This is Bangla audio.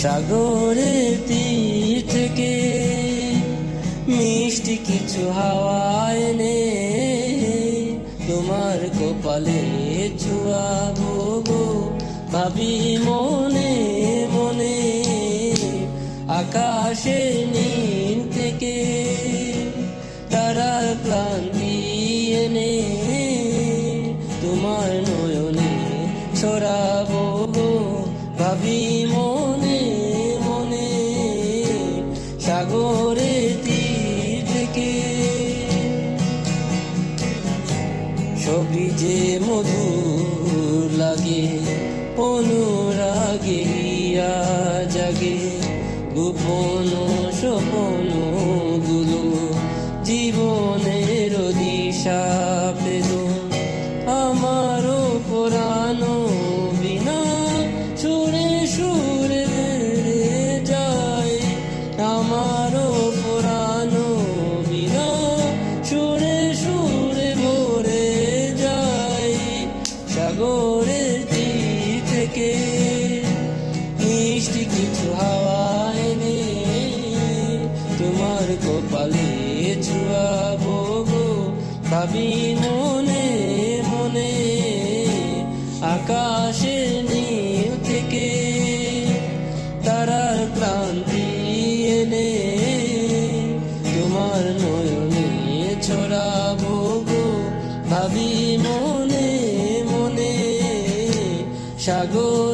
সাগরের তীর থেকে মিষ্টি কিছু হাওয়া এনে তোমার কপালে ছুঁয়াবো গো, ভাবি মনে মনে। আকাশে নীল থেকে তারার ক্লান্তি এনে তোমার নয়নে ছড়াবো গো, ভাবি মনে মনে। সাগরের তীর থেকে সবই যে মধুর লাগে, অনুরাগে হিয়া জাগে, গোপন স্বপ্ন গুলো জীবনের দিশা পেল। আমারও পুরানো বিনা সুরে সুরে বেড়ে যায়, আমারও পুরানো বিনা সুরে সুরে ভরে যায়। সাগরের তীর থেকে মিষ্টি কিছু হাওয়া এনে তোমার কপালে ছুঁয়াবো গো, ভাবি মনে মনে। আকাশে নীল থেকে তারার ক্লান্তি এনে তোমার নয়নে ছড়াবো গো, ভাবি মনে মনে। সাগর